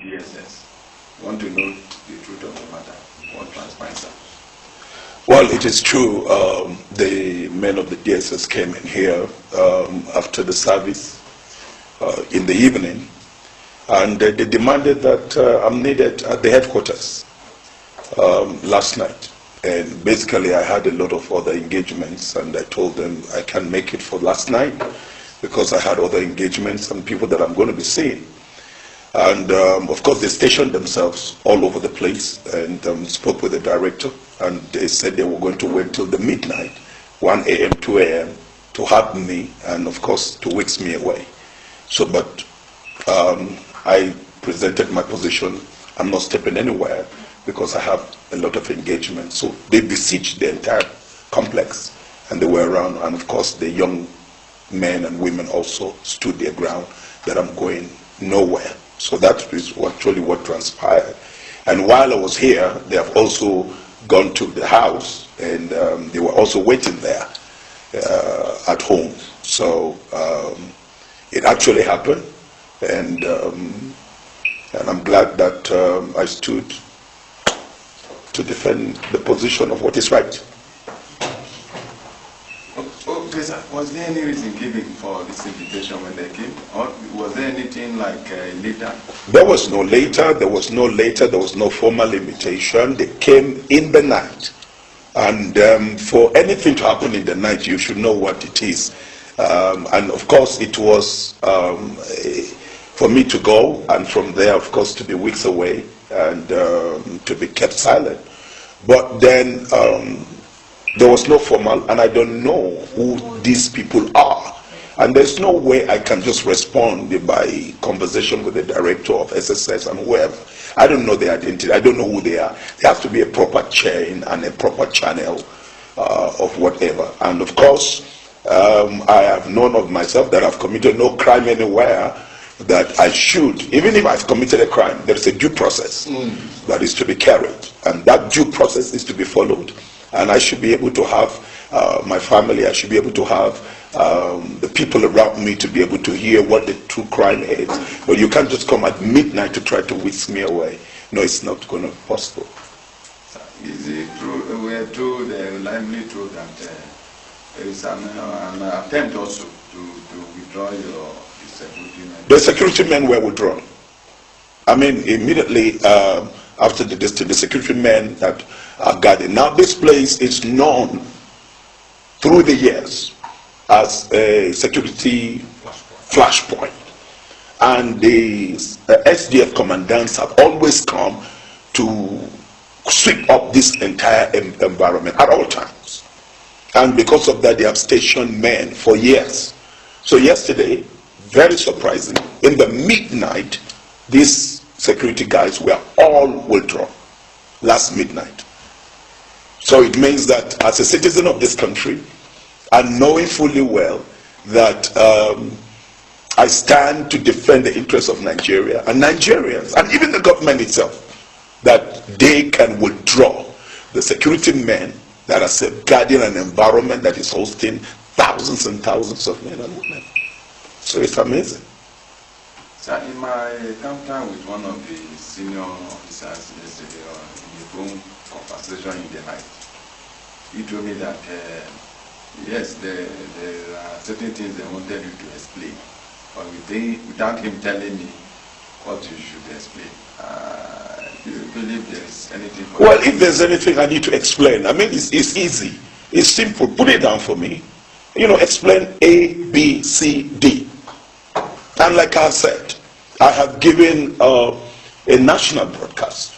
DSS. Want to know the truth of the matter. What transpires, sir? Well, it is true. The men of the DSS came in here after the service in the evening, and they demanded that I'm needed at the headquarters last night. And basically, I had a lot of other engagements, and I told them I can't make it for last night because I had other engagements and people that I'm going to be seeing. And of course, they stationed themselves all over the place and spoke with the director, and they said they were going to wait till the midnight, 1 a.m., 2 a.m., to have me and, of course, to whisk me away. So, but I presented my position. I'm not stepping anywhere because I have a lot of engagement. So they besieged the entire complex, and they were around. And, of course, the young men and women also stood their ground that I'm going nowhere. So that is actually what transpired. And while I was here, they have also gone to the house, and they were also waiting there at home. So it actually happened, and I'm glad that I stood to defend the position of what is right. Okay, sir. Was there any reason given for this invitation when they came? Or was there anything like later? There was no later, there was no later, there was no formal invitation. They came in the night. And for anything to happen in the night, you should know what it is. And of course, it was for me to go, and from there, of course, to be weeks away and to be kept silent. But then there was no formal, and I don't know who these people are. And there's no way I can just respond by conversation with the director of SSS and whoever. I don't know their identity. I don't know who they are. There has to be a proper chain and a proper channel of whatever. And of course, I have known of myself that I've committed no crime anywhere that I should. Even if I've committed a crime, there is a due process that is to be carried. And that due process is to be followed. And I should be able to have my family, I should be able to have the people around me to be able to hear what the true crime is. But you can't just come at midnight to try to whisk me away. No, it's not going to be possible. Is it true? We are told, lively told that there is an attempt also to withdraw your security men. The security men were withdrawn. I mean, immediately after the security men that are guarding. Now, this place is known through the years as a security flashpoint. And the SDF commandants have always come to sweep up this entire environment at all times. And because of that, they have stationed men for years. So yesterday, very surprising, in the midnight, these security guys were all withdrawn last midnight. So it means that as a citizen of this country, and knowing fully well that I stand to defend the interests of Nigeria and Nigerians, and even the government itself, that they can withdraw the security men that are safeguarding an environment that is hosting thousands and thousands of men and women. So it's amazing. Sir, in my encounter with one of the senior officers yesterday in the phone conversation in the night, he told me that yes, there are certain things they wanted you to explain, but without him telling me what you should explain. Do you believe there is anything? Well, if there's anything I need to explain, I mean, it's easy. It's simple. Put it down for me. You know, explain A, B, C, D. And like I said, I have given a national broadcast.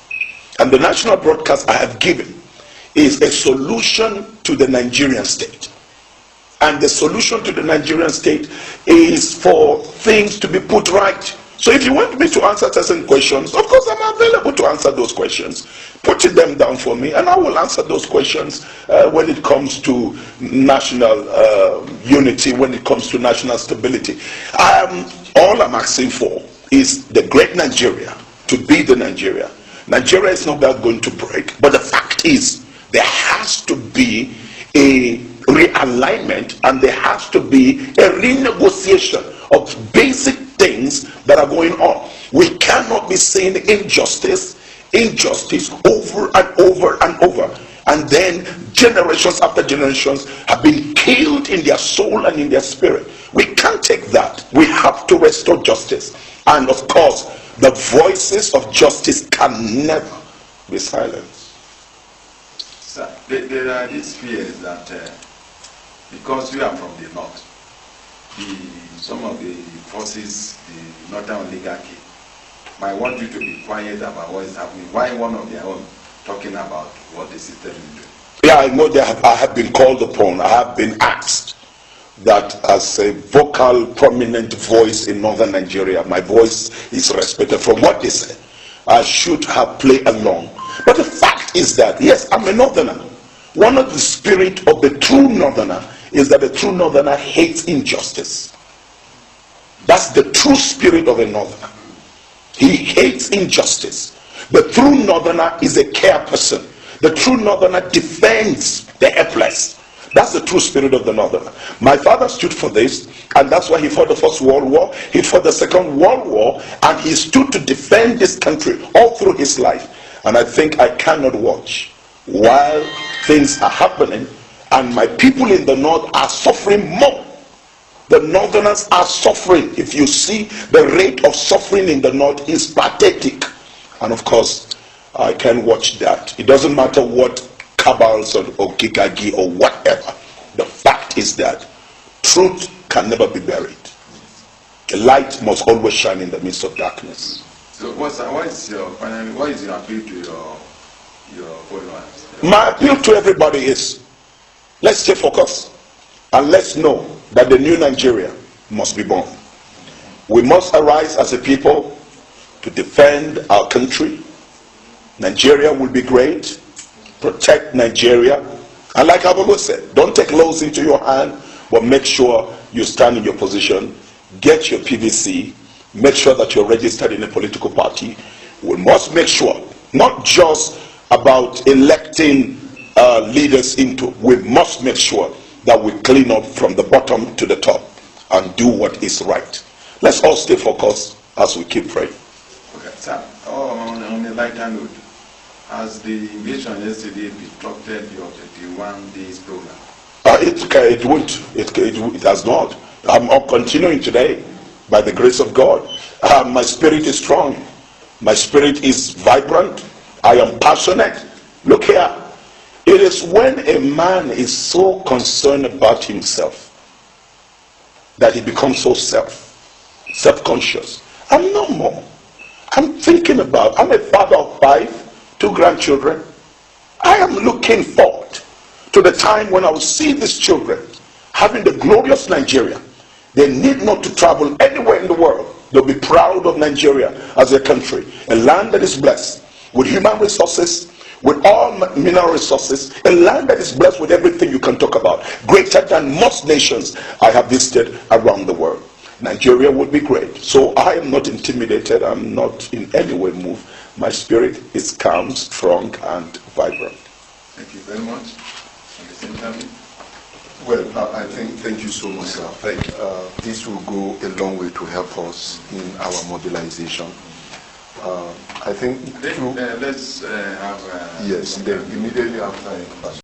And the national broadcast I have given is a solution to the Nigerian state. And the solution to the Nigerian state is for things to be put right. So if you want me to answer certain questions, of course I'm available to answer those questions. Put them down for me, and I will answer those questions when it comes to national unity, when it comes to national stability. All I'm asking for is the great Nigeria to be the Nigeria. Nigeria is not that going to break, but the fact is there has to be a realignment, and there has to be a renegotiation of basic things that are going on. We cannot be saying injustice over and over and over. And then generations after generations have been killed in their soul and in their spirit. We can't take that. We have to restore justice. And of course, the voices of justice can never be silenced. Sir, there are these fears that because we are from the north, some of the forces, the northern oligarchy, might want you to be quiet about what is happening. Why one of their own talking about what the system is doing? Yeah, I know I have been called upon. I have been asked that as a vocal, prominent voice in northern Nigeria, my voice is respected. From what they say, I should have played along. But the fact is that, yes, I'm a northerner. One of the spirit of the true northerner is that the true northerner hates injustice. That's the true spirit of a northerner. He hates injustice. The true northerner is a care person. The true northerner defends the helpless. That's the true spirit of the northerner. My father stood for this, and that's why he fought the First World War, he fought the Second World War, and he stood to defend this country all through his life. And I think I cannot watch while things are happening and my people in the north are suffering more. The northerners are suffering. If you see the rate of suffering in the north is pathetic. And of course, I can watch that. It doesn't matter what cabals or gigagi or whatever. The fact is that truth can never be buried. The light must always shine in the midst of darkness. So what is your appeal to your followers? My appeal to everybody is, let's stay focused and let's know that the new Nigeria must be born. We must arise as a people to defend our country. Nigeria will be great. Protect Nigeria. And like I've always said, don't take laws into your hand, but make sure you stand in your position. Get your PVC. Make sure that you're registered in a political party. We must make sure, not just about electing leaders into, we must make sure that we clean up from the bottom to the top and do what is right. Let's all stay focused as we keep praying. Okay, sir. On a lighter note, has the invasion yesterday disrupted your 31 days program? It won't. It has not. I'm continuing today by the grace of God. My spirit is strong. My spirit is vibrant. I am passionate. Look here. It is when a man is so concerned about himself that he becomes so self-conscious. I'm no more. I'm thinking about, I'm a father of 5, 2 grandchildren. I am looking forward to the time when I will see these children having the glorious Nigeria. They need not to travel anywhere in the world. They'll be proud of Nigeria as a country, a land that is blessed with human resources, with all mineral resources, a land that is blessed with everything you can talk about, greater than most nations I have visited around the world. Nigeria will be great. So I am not intimidated. I'm not in any way moved. My spirit is calm, strong, and vibrant. Thank you very much. At the same time, well, I think, thank you so much, sir. This will go a long way to help us in our mobilization. I think let's have yes, then immediately after